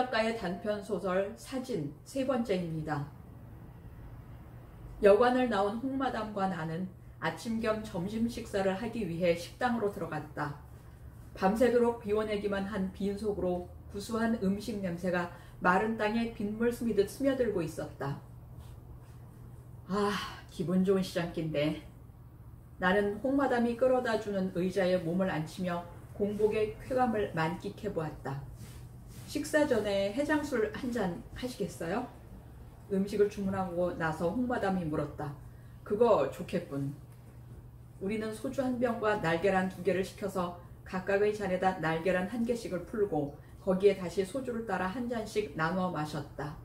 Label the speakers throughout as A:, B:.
A: 작가의 단편소설 사진 세 번째입니다. 여관을 나온 홍마담과 나는 아침 겸 점심 식사를 하기 위해 식당으로 들어갔다. 밤새도록 비워내기만 한 빈속으로 구수한 음식 냄새가 마른 땅에 빗물 스미듯 스며들고 있었다. 아, 기분 좋은 시장기인데. 나는 홍마담이 끌어다 주는 의자에 몸을 앉히며 공복의 쾌감을 만끽해보았다. 식사 전에 해장술 한 잔 하시겠어요? 음식을 주문하고 나서 홍마담이 물었다. 그거 좋겠군. 우리는 소주 한 병과 날계란 2개를 시켜서 각각의 잔에다 날계란 1개씩을 풀고 거기에 다시 소주를 따라 한 잔씩 나누어 마셨다.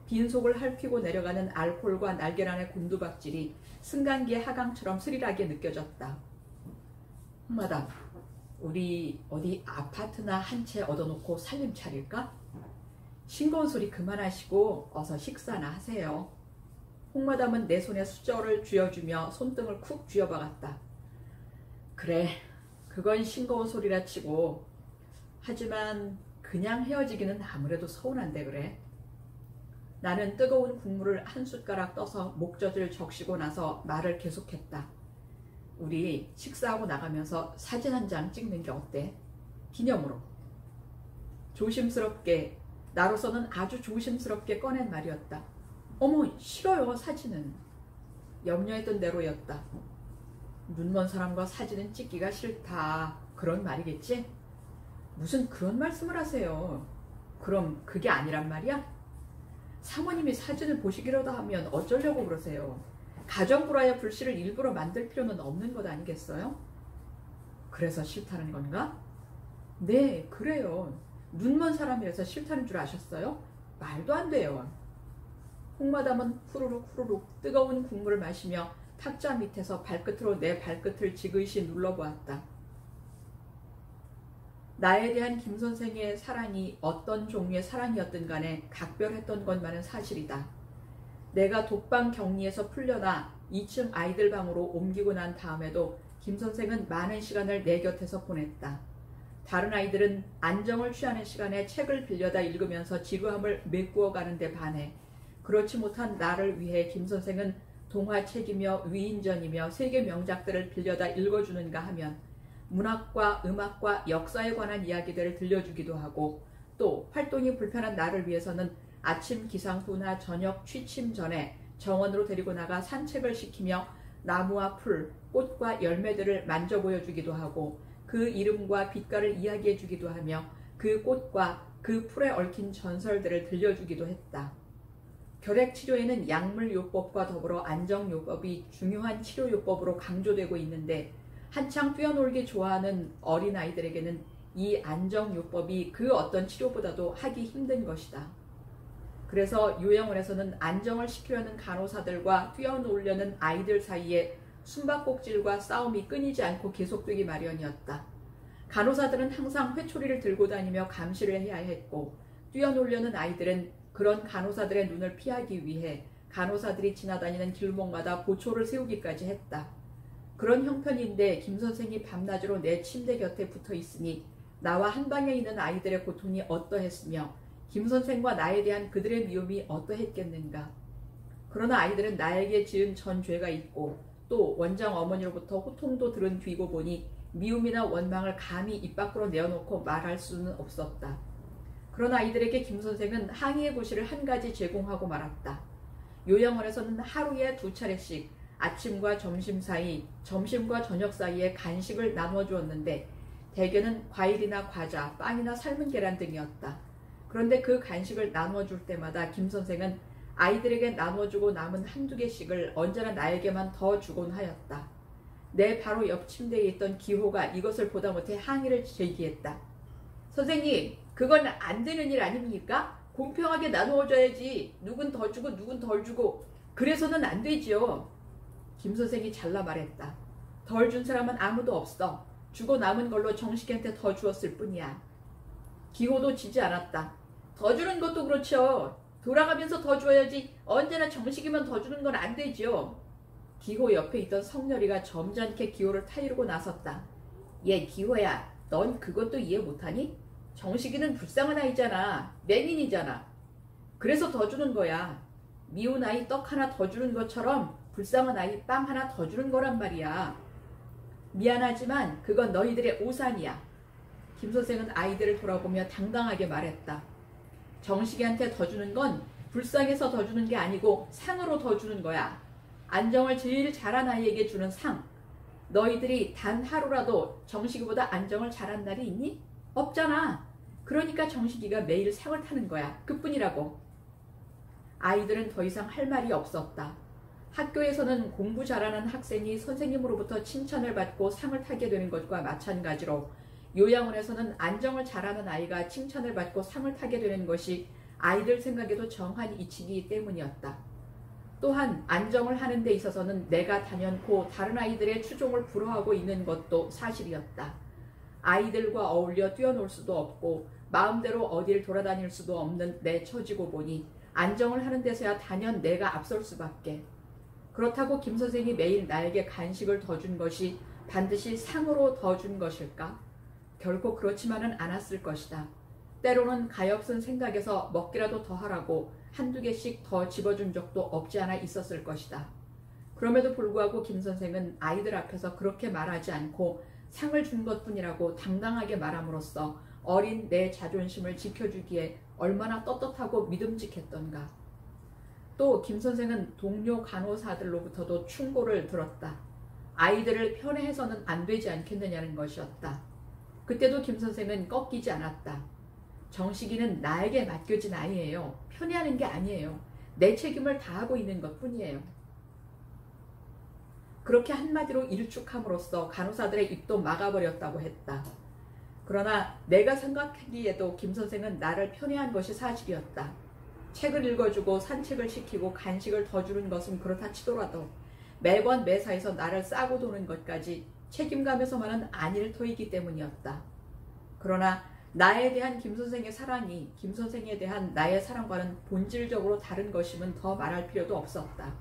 A: 빈속을 핥히고 내려가는 알코올과 날계란의 곤두박질이 승강기의 하강처럼 스릴하게 느껴졌다. 홍마담, 우리 어디 아파트나 한 채 얻어놓고 살림 차릴까? 싱거운 소리 그만하시고 어서 식사나 하세요. 홍마담은 내 손에 수저를 쥐어주며 손등을 쿡 쥐어박았다. 그래, 그건 싱거운 소리라 치고 하지만 그냥 헤어지기는 아무래도 서운한데 그래. 나는 뜨거운 국물을 한 숟가락 떠서 목젖을 적시고 나서 말을 계속했다. 우리 식사하고 나가면서 사진 한 장 찍는 게 어때? 기념으로. 조심스럽게, 나로서는 아주 조심스럽게 꺼낸 말이었다. 어머, 싫어요, 사진은. 염려했던 대로였다. 눈먼 사람과 사진은 찍기가 싫다. 그런 말이겠지? 무슨 그런 말씀을 하세요. 그럼 그게 아니란 말이야? 사모님이 사진을 보시기라도 하면 어쩌려고 그러세요? 가정불화의 불씨를 일부러 만들 필요는 없는 것 아니겠어요? 그래서 싫다는 건가? 네, 그래요. 눈먼 사람이라서 싫다는 줄 아셨어요? 말도 안 돼요. 홍마담은 후루룩 후루룩 뜨거운 국물을 마시며 탁자 밑에서 발끝으로 내 발끝을 지그시 눌러보았다. 나에 대한 김 선생의 사랑이 어떤 종류의 사랑이었든 간에 각별했던 것만은 사실이다. 내가 독방 격리에서 풀려나 2층 아이들 방으로 옮기고 난 다음에도 김 선생은 많은 시간을 내 곁에서 보냈다. 다른 아이들은 안정을 취하는 시간에 책을 빌려다 읽으면서 지루함을 메꾸어 가는데 반해 그렇지 못한 나를 위해 김 선생은 동화책이며 위인전이며 세계 명작들을 빌려다 읽어주는가 하면 문학과 음악과 역사에 관한 이야기들을 들려주기도 하고 또 활동이 불편한 나를 위해서는 아침 기상 후나 저녁 취침 전에 정원으로 데리고 나가 산책을 시키며 나무와 풀, 꽃과 열매들을 만져 보여주기도 하고 그 이름과 빛깔을 이야기해 주기도 하며 그 꽃과 그 풀에 얽힌 전설들을 들려주기도 했다. 결핵치료에는 약물요법과 더불어 안정요법이 중요한 치료요법으로 강조되고 있는데 한창 뛰어놀기 좋아하는 어린아이들에게는 이 안정요법이 그 어떤 치료보다도 하기 힘든 것이다. 그래서 요양원에서는 안정을 시키려는 간호사들과 뛰어놀려는 아이들 사이에 숨바꼭질과 싸움이 끊이지 않고 계속되기 마련이었다. 간호사들은 항상 회초리를 들고 다니며 감시를 해야 했고 뛰어놀려는 아이들은 그런 간호사들의 눈을 피하기 위해 간호사들이 지나다니는 길목마다 보초를 세우기까지 했다. 그런 형편인데 김 선생이 밤낮으로 내 침대 곁에 붙어 있으니 나와 한방에 있는 아이들의 고통이 어떠했으며 김 선생과 나에 대한 그들의 미움이 어떠했겠는가. 그러나 아이들은 나에게 지은 전 죄가 있고 또 원장 어머니로부터 호통도 들은 뒤고 보니 미움이나 원망을 감히 입 밖으로 내어놓고 말할 수는 없었다. 그러나 아이들에게 김 선생은 항의의 구실을 한 가지 제공하고 말았다. 요양원에서는 하루에 2차례씩 아침과 점심 사이, 점심과 저녁 사이에 간식을 나누어 주었는데 대개는 과일이나 과자, 빵이나 삶은 계란 등이었다. 그런데 그 간식을 나누어 줄 때마다 김 선생은 아이들에게 나눠주고 남은 1~2개씩을 언제나 나에게만 더 주곤 하였다. 내 바로 옆 침대에 있던 기호가 이것을 보다 못해 항의를 제기했다. 선생님, 그건 안 되는 일 아닙니까? 공평하게 나누어줘야지. 누군 더 주고 누군 덜 주고 그래서는 안 되지요. 김 선생이 잘라 말했다. 덜 준 사람은 아무도 없어. 주고 남은 걸로 정식한테 더 주었을 뿐이야. 기호도 지지 않았다. 더 주는 것도 그렇죠. 돌아가면서 더 줘야지 언제나 정식이면 더 주는 건 안 되지요. 기호 옆에 있던 성렬이가 점잖게 기호를 타이르고 나섰다. 얘 기호야, 넌 그것도 이해 못하니? 정식이는 불쌍한 아이잖아. 맹인이잖아. 그래서 더 주는 거야. 미운 아이 떡 하나 더 주는 것처럼 불쌍한 아이 빵 하나 더 주는 거란 말이야. 미안하지만 그건 너희들의 오산이야. 김 선생은 아이들을 돌아보며 당당하게 말했다. 정식이한테 더 주는 건 불쌍해서 더 주는 게 아니고 상으로 더 주는 거야. 안정을 제일 잘한 아이에게 주는 상. 너희들이 단 하루라도 정식이보다 안정을 잘한 날이 있니? 없잖아. 그러니까 정식이가 매일 상을 타는 거야. 그뿐이라고. 아이들은 더 이상 할 말이 없었다. 학교에서는 공부 잘하는 학생이 선생님으로부터 칭찬을 받고 상을 타게 되는 것과 마찬가지로 요양원에서는 안정을 잘하는 아이가 칭찬을 받고 상을 타게 되는 것이 아이들 생각에도 정한 이치이기 때문이었다. 또한 안정을 하는 데 있어서는 내가 단연코 다른 아이들의 추종을 불허하고 있는 것도 사실이었다. 아이들과 어울려 뛰어놀 수도 없고 마음대로 어딜 돌아다닐 수도 없는 내 처지고 보니 안정을 하는 데서야 단연 내가 앞설 수밖에. 그렇다고 김 선생이 매일 나에게 간식을 더 준 것이 반드시 상으로 더 준 것일까? 결코 그렇지만은 않았을 것이다. 때로는 가엾은 생각에서 먹기라도 더 하라고 한두 개씩 더 집어준 적도 없지 않아 있었을 것이다. 그럼에도 불구하고 김 선생은 아이들 앞에서 그렇게 말하지 않고 상을 준 것뿐이라고 당당하게 말함으로써 어린 내 자존심을 지켜주기에 얼마나 떳떳하고 믿음직했던가. 또 김 선생은 동료 간호사들로부터도 충고를 들었다. 아이들을 편애해서는 안 되지 않겠느냐는 것이었다. 그때도 김 선생은 꺾이지 않았다. 정식이는 나에게 맡겨진 아이예요. 편애하는 게 아니에요. 내 책임을 다하고 있는 것뿐이에요. 그렇게 한마디로 일축함으로써 간호사들의 입도 막아버렸다고 했다. 그러나 내가 생각하기에도 김 선생은 나를 편애한 것이 사실이었다. 책을 읽어주고 산책을 시키고 간식을 더 주는 것은 그렇다 치더라도 매번 매사에서 나를 싸고 도는 것까지 책임감에서만은 아닐 터이기 때문이었다. 그러나 나에 대한 김 선생의 사랑이 김 선생에 대한 나의 사랑과는 본질적으로 다른 것임은 더 말할 필요도 없었다.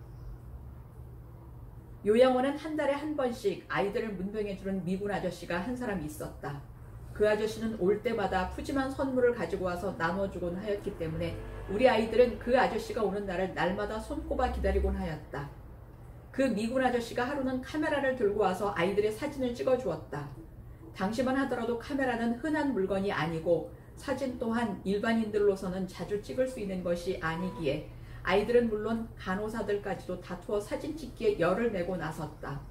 A: 요양원엔 한 달에 한 번씩 아이들을 문병해주는 미군 아저씨가 한 사람이 있었다. 그 아저씨는 올 때마다 푸짐한 선물을 가지고 와서 나눠주곤 하였기 때문에 우리 아이들은 그 아저씨가 오는 날을 날마다 손꼽아 기다리곤 하였다. 그 미군 아저씨가 하루는 카메라를 들고 와서 아이들의 사진을 찍어주었다. 당시만 하더라도 카메라는 흔한 물건이 아니고 사진 또한 일반인들로서는 자주 찍을 수 있는 것이 아니기에 아이들은 물론 간호사들까지도 다투어 사진 찍기에 열을 내고 나섰다.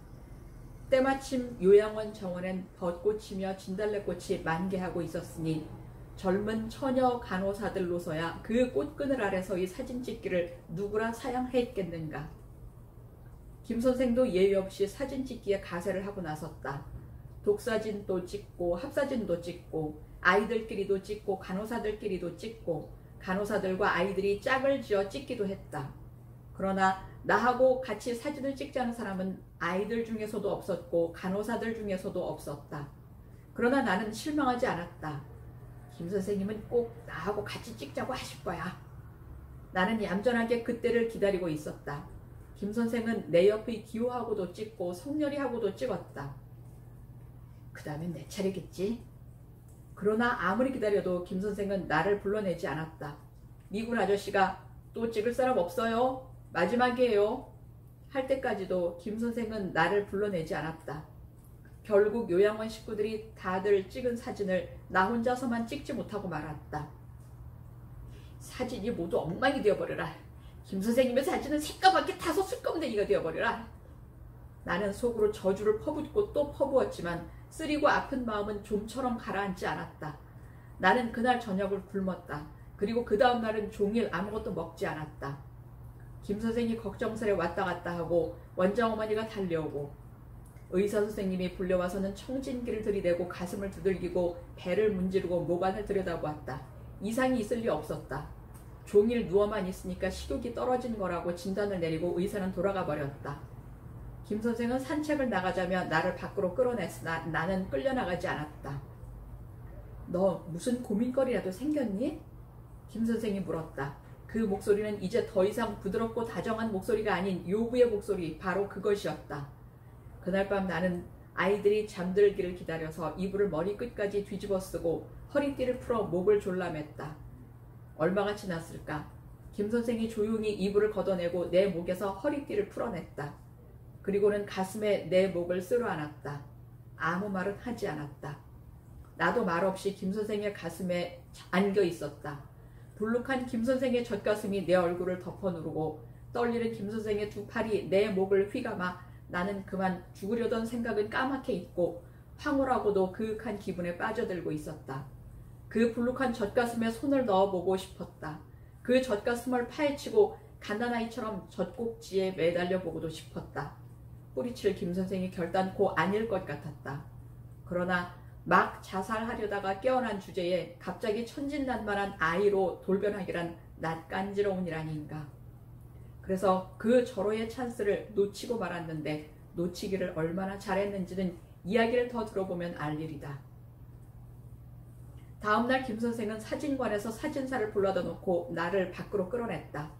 A: 때마침 요양원 정원엔 벚꽃이며 진달래꽃이 만개하고 있었으니 젊은 처녀 간호사들로서야 그 꽃그늘 아래서의 사진 찍기를 누구라 사양했겠는가. 김 선생도 예의 없이 사진 찍기에 가세를 하고 나섰다. 독사진도 찍고 합사진도 찍고 아이들끼리도 찍고 간호사들끼리도 찍고 간호사들과 아이들이 짝을 지어 찍기도 했다. 그러나 나하고 같이 사진을 찍자는 사람은 아이들 중에서도 없었고 간호사들 중에서도 없었다. 그러나 나는 실망하지 않았다. 김 선생님은 꼭 나하고 같이 찍자고 하실 거야. 나는 얌전하게 그때를 기다리고 있었다. 김 선생은 내 옆의 기호하고도 찍고 성렬이하고도 찍었다. 그 다음엔 내 차례겠지. 그러나 아무리 기다려도 김 선생은 나를 불러내지 않았다. 미군 아저씨가 또 찍을 사람 없어요? 마지막이에요. 할 때까지도 김 선생은 나를 불러내지 않았다. 결국 요양원 식구들이 다들 찍은 사진을 나 혼자서만 찍지 못하고 말았다. 사진이 모두 엉망이 되어버려라. 김 선생님의 사진은 새까맣게 타서 술검댕이가 되어버려라. 나는 속으로 저주를 퍼붓고 또 퍼부었지만 쓰리고 아픈 마음은 좀처럼 가라앉지 않았다. 나는 그날 저녁을 굶었다. 그리고 그 다음 날은 종일 아무것도 먹지 않았다. 김 선생이 걱정스레 왔다 갔다 하고 원장 어머니가 달려오고 의사 선생님이 불려와서는 청진기를 들이대고 가슴을 두들기고 배를 문지르고 모관을 들여다보았다. 이상이 있을 리 없었다. 종일 누워만 있으니까 식욕이 떨어진 거라고 진단을 내리고 의사는 돌아가 버렸다. 김 선생은 산책을 나가자며 나를 밖으로 끌어냈으나 나는 끌려나가지 않았다. 너 무슨 고민거리라도 생겼니? 김 선생이 물었다. 그 목소리는 이제 더 이상 부드럽고 다정한 목소리가 아닌 요구의 목소리, 바로 그것이었다. 그날 밤 나는 아이들이 잠들기를 기다려서 이불을 머리끝까지 뒤집어 쓰고 허리띠를 풀어 목을 졸라맸다. 얼마가 지났을까? 김 선생이 조용히 이불을 걷어내고 내 목에서 허리띠를 풀어냈다. 그리고는 가슴에 내 목을 쓸어안았다. 아무 말은 하지 않았다. 나도 말없이 김 선생의 가슴에 안겨 있었다. 불룩한 김 선생의 젖가슴이 내 얼굴을 덮어 누르고 떨리는 김 선생의 두 팔이 내 목을 휘감아 나는 그만 죽으려던 생각은 까맣게 잊고 황홀하고도 그윽한 기분에 빠져들고 있었다. 그 불룩한 젖가슴에 손을 넣어보고 싶었다. 그 젖가슴을 파헤치고 갓난아이처럼 젖꼭지에 매달려 보고도 싶었다. 뿌리칠 김 선생이 결단코 아닐 것 같았다. 그러나 막 자살하려다가 깨어난 주제에 갑자기 천진난만한 아이로 돌변하기란 낯간지러운 일 아닌가. 그래서 그 절호의 찬스를 놓치고 말았는데 놓치기를 얼마나 잘했는지는 이야기를 더 들어보면 알 일이다. 다음날 김 선생은 사진관에서 사진사를 불러다 놓고 나를 밖으로 끌어냈다.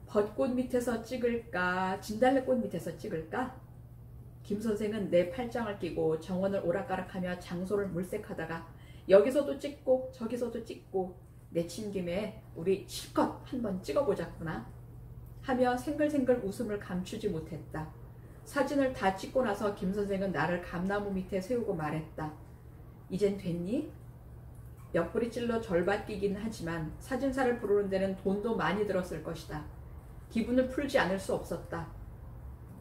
A: 벚꽃 밑에서 찍을까? 진달래꽃 밑에서 찍을까? 김 선생은 내 팔짱을 끼고 정원을 오락가락하며 장소를 물색하다가 여기서도 찍고 저기서도 찍고 내친 김에 우리 실컷 한번 찍어보자꾸나 하며 생글생글 웃음을 감추지 못했다. 사진을 다 찍고 나서 김 선생은 나를 감나무 밑에 세우고 말했다. 이젠 됐니? 옆구리 찔러 절받기긴 하지만 사진사를 부르는 데는 돈도 많이 들었을 것이다. 기분을 풀지 않을 수 없었다.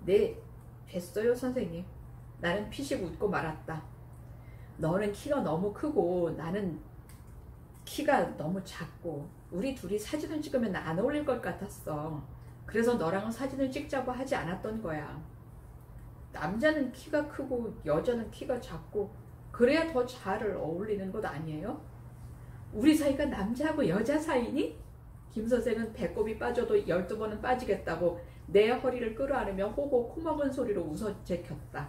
A: 네, 됐어요 선생님. 나는 피식 웃고 말았다. 너는 키가 너무 크고 나는 키가 너무 작고 우리 둘이 사진을 찍으면 안 어울릴 것 같았어. 그래서 너랑은 사진을 찍자고 하지 않았던 거야. 남자는 키가 크고 여자는 키가 작고 그래야 더 잘 어울리는 것 아니에요? 우리 사이가 남자하고 여자 사이니? 김 선생은 배꼽이 빠져도 12번은 빠지겠다고 내 허리를 끌어안으며 호호 코먹은 소리로 웃어 제켰다.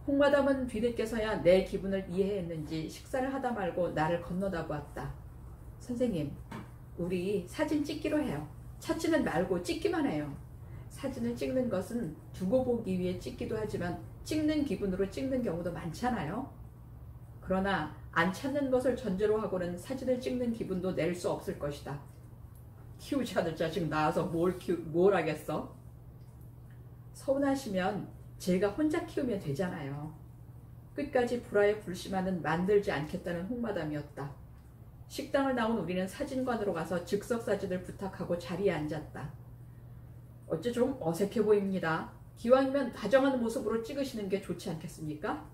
A: 홍마담은 뒤늦게서야 내 기분을 이해했는지 식사를 하다 말고 나를 건너다 보았다. 선생님, 우리 사진 찍기로 해요. 찾지는 말고 찍기만 해요. 사진을 찍는 것은 두고 보기 위해 찍기도 하지만 찍는 기분으로 찍는 경우도 많잖아요. 그러나 안 찾는 것을 전제로 하고는 사진을 찍는 기분도 낼 수 없을 것이다. 키우지 않을 자식 낳아서 뭘 하겠어? 서운하시면 제가 혼자 키우면 되잖아요. 끝까지 불화에 불심하는 만들지 않겠다는 홍마담이었다. 식당을 나온 우리는 사진관으로 가서 즉석사진을 부탁하고 자리에 앉았다. 어째 좀 어색해 보입니다. 기왕이면 다정한 모습으로 찍으시는 게 좋지 않겠습니까?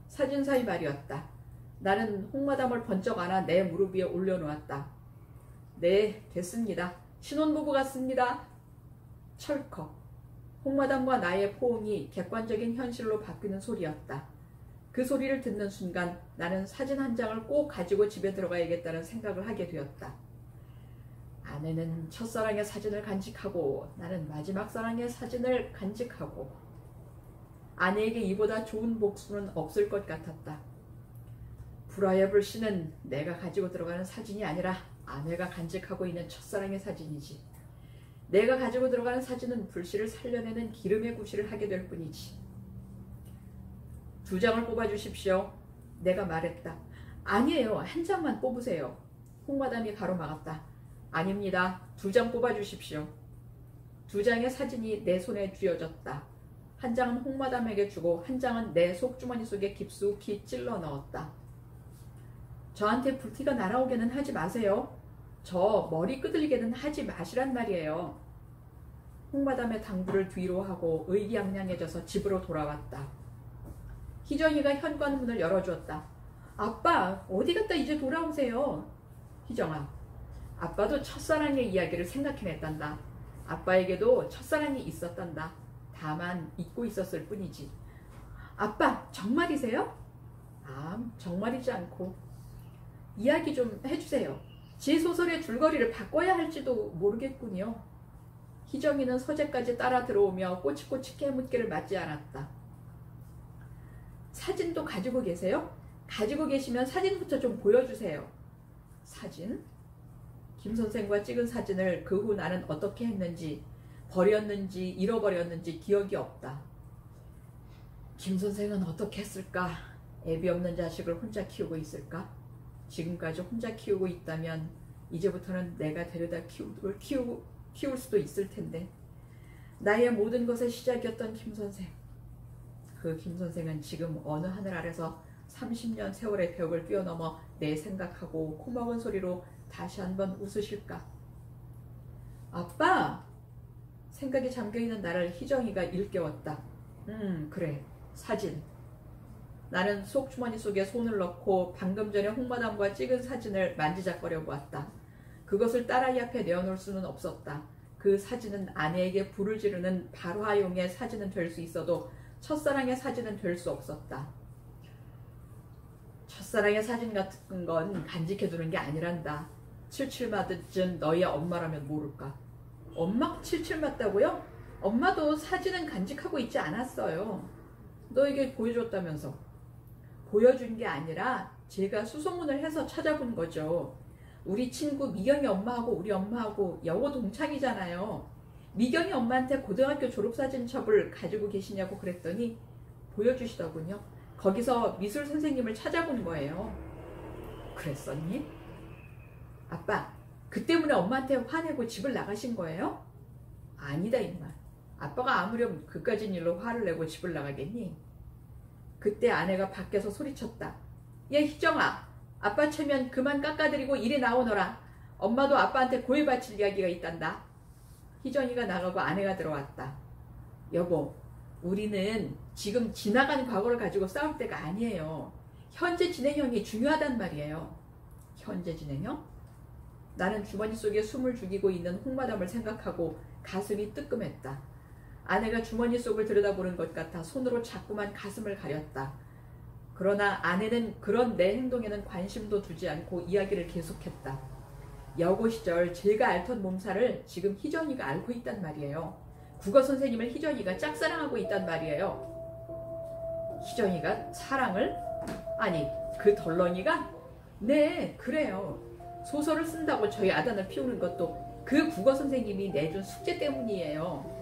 A: 사진사의 말이었다. 나는 홍마담을 번쩍 안아 내 무릎 위에 올려놓았다. 네, 됐습니다. 신혼부부 같습니다. 철컥. 홍마담과 나의 포옹이 객관적인 현실로 바뀌는 소리였다. 그 소리를 듣는 순간 나는 사진 한 장을 꼭 가지고 집에 들어가야겠다는 생각을 하게 되었다. 아내는 첫사랑의 사진을 간직하고 나는 마지막 사랑의 사진을 간직하고 아내에게 이보다 좋은 복수는 없을 것 같았다. 불화의 불씨는 내가 가지고 들어가는 사진이 아니라 아내가 간직하고 있는 첫사랑의 사진이지. 내가 가지고 들어가는 사진은 불씨를 살려내는 기름의 구실을 하게 될 뿐이지. 2장을 뽑아주십시오. 내가 말했다. 아니에요. 한 장만 뽑으세요. 홍마담이 가로막았다. 아닙니다. 2장 뽑아주십시오. 2장의 사진이 내 손에 쥐어졌다. 한 장은 홍마담에게 주고 한 장은 내 속주머니 속에 깊숙이 찔러 넣었다. 저한테 불티가 날아오게는 하지 마세요. 저 머리 끄들리게는 하지 마시란 말이에요. 홍마담의 당부를 뒤로 하고 의기양양해져서 집으로 돌아왔다. 희정이가 현관문을 열어주었다. 아빠, 어디 갔다 이제 돌아오세요. 희정아, 아빠도 첫사랑의 이야기를 생각해냈단다. 아빠에게도 첫사랑이 있었단다. 다만 잊고 있었을 뿐이지. 아빠, 정말이세요? 아, 정말이지 않고. 이야기 좀 해주세요. 제 소설의 줄거리를 바꿔야 할지도 모르겠군요. 희정이는 서재까지 따라 들어오며 꼬치꼬치 깨묻기를 맞지 않았다. 사진도 가지고 계세요? 가지고 계시면 사진부터 좀 보여주세요. 사진? 김 선생과 찍은 사진을 그 후 나는 어떻게 했는지, 버렸는지 잃어버렸는지 기억이 없다. 김 선생은 어떻게 했을까? 애비 없는 자식을 혼자 키우고 있을까? 지금까지 혼자 키우고 있다면 이제부터는 내가 데려다 키울 수도 있을 텐데. 나의 모든 것의 시작이었던 김 선생. 그 김 선생은 지금 어느 하늘 아래서 30년 세월의 벽을 뛰어넘어 내 생각하고 코먹은 소리로 다시 한번 웃으실까? 아빠! 생각에 잠겨있는 나를 희정이가 일깨웠다. 그래, 사진. 나는 속주머니 속에 손을 넣고 방금 전에 홍마담과 찍은 사진을 만지작거려 보았다. 그것을 딸아이 앞에 내어놓을 수는 없었다. 그 사진은 아내에게 불을 지르는 발화용의 사진은 될 수 있어도 첫사랑의 사진은 될 수 없었다. 첫사랑의 사진 같은 건 간직해두는 게 아니란다. 칠칠 맞은 너희 엄마라면 모를까. 엄마 칠칠 맞다고요? 엄마도 사진은 간직하고 있지 않았어요. 너에게 보여줬다면서. 보여준 게 아니라 제가 수소문을 해서 찾아본 거죠. 우리 친구 미경이 엄마하고 우리 엄마하고 여고 동창이잖아요. 미경이 엄마한테 고등학교 졸업사진첩을 가지고 계시냐고 그랬더니 보여주시더군요. 거기서 미술 선생님을 찾아본 거예요. 그랬었니? 아빠, 그 때문에 엄마한테 화내고 집을 나가신 거예요? 아니다 임마. 아빠가 아무렴 그까진 일로 화를 내고 집을 나가겠니? 그때 아내가 밖에서 소리쳤다. 야 희정아, 아빠 체면 그만 깎아드리고 이리 나오너라. 엄마도 아빠한테 고해 바칠 이야기가 있단다. 희정이가 나가고 아내가 들어왔다. 여보, 우리는 지금 지나간 과거를 가지고 싸울 때가 아니에요. 현재 진행형이 중요하단 말이에요. 현재 진행형? 나는 주머니 속에 숨을 죽이고 있는 홍마담을 생각하고 가슴이 뜨끔했다. 아내가 주머니 속을 들여다보는 것 같아 손으로 자꾸만 가슴을 가렸다. 그러나 아내는 그런 내 행동에는 관심도 두지 않고 이야기를 계속했다. 여고 시절 제가 앓던 몸살을 지금 희정이가 앓고 있단 말이에요. 국어 선생님을 희정이가 짝사랑하고 있단 말이에요. 희정이가 사랑을? 아니, 그 덜렁이가? 네, 그래요. 소설을 쓴다고 저희 아단을 피우는 것도 그 국어 선생님이 내준 숙제 때문이에요.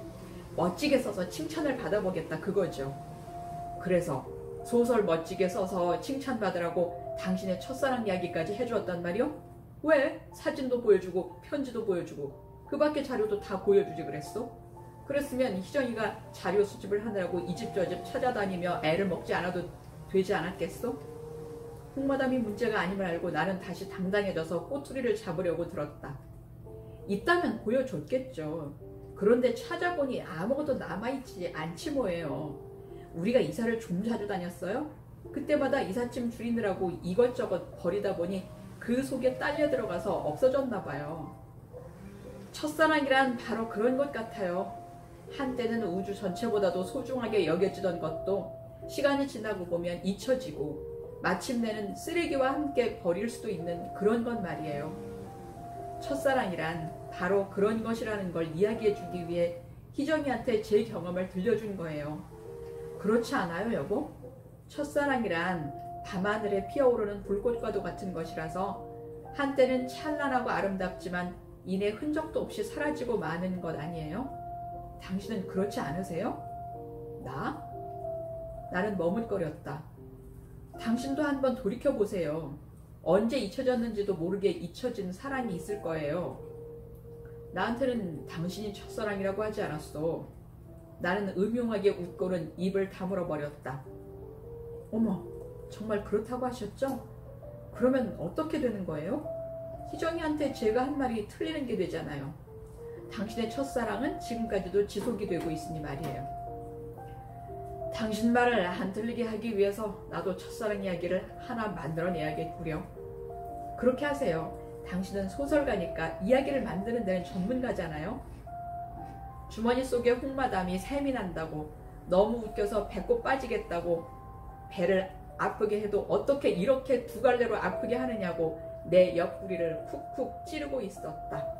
A: 멋지게 써서 칭찬을 받아보겠다 그거죠. 그래서 소설 멋지게 써서 칭찬받으라고 당신의 첫사랑 이야기까지 해주었단 말이요? 왜? 사진도 보여주고 편지도 보여주고 그 밖에 자료도 다 보여주지 그랬어? 그랬으면 희정이가 자료 수집을 하느라고 이 집 저 집 찾아다니며 애를 먹지 않아도 되지 않았겠어? 홍마담이 문제가 아님을 알고 나는 다시 당당해져서 꼬투리를 잡으려고 들었다. 있다면 보여줬겠죠. 그런데 찾아보니 아무것도 남아있지 않지 뭐예요. 우리가 이사를 좀 자주 다녔어요? 그때마다 이삿짐 줄이느라고 이것저것 버리다 보니 그 속에 딸려 들어가서 없어졌나 봐요. 첫사랑이란 바로 그런 것 같아요. 한때는 우주 전체보다도 소중하게 여겨지던 것도 시간이 지나고 보면 잊혀지고 마침내는 쓰레기와 함께 버릴 수도 있는 그런 것 말이에요. 첫사랑이란 바로 그런 것이라는 걸 이야기해 주기 위해 희정이한테 제 경험을 들려준 거예요. 그렇지 않아요, 여보? 첫사랑이란 밤하늘에 피어오르는 불꽃과도 같은 것이라서 한때는 찬란하고 아름답지만 이내 흔적도 없이 사라지고 마는 것 아니에요? 당신은 그렇지 않으세요? 나? 나는 머뭇거렸다. 당신도 한번 돌이켜보세요. 언제 잊혀졌는지도 모르게 잊혀진 사랑이 있을 거예요. 나한테는 당신이 첫사랑이라고 하지 않았어. 나는 음흉하게 웃고는 입을 다물어 버렸다. 어머, 정말 그렇다고 하셨죠? 그러면 어떻게 되는 거예요? 희정이한테 제가 한 말이 틀리는 게 되잖아요. 당신의 첫사랑은 지금까지도 지속이 되고 있으니 말이에요. 당신 말을 안 들리게 하기 위해서 나도 첫사랑 이야기를 하나 만들어내야겠구려. 그렇게 하세요. 당신은 소설가니까 이야기를 만드는 데는 전문가잖아요. 주머니 속에 홍마담이 샘이 난다고, 너무 웃겨서 배꼽 빠지겠다고, 배를 아프게 해도 어떻게 이렇게 두 갈래로 아프게 하느냐고 내 옆구리를 쿡쿡 찌르고 있었다.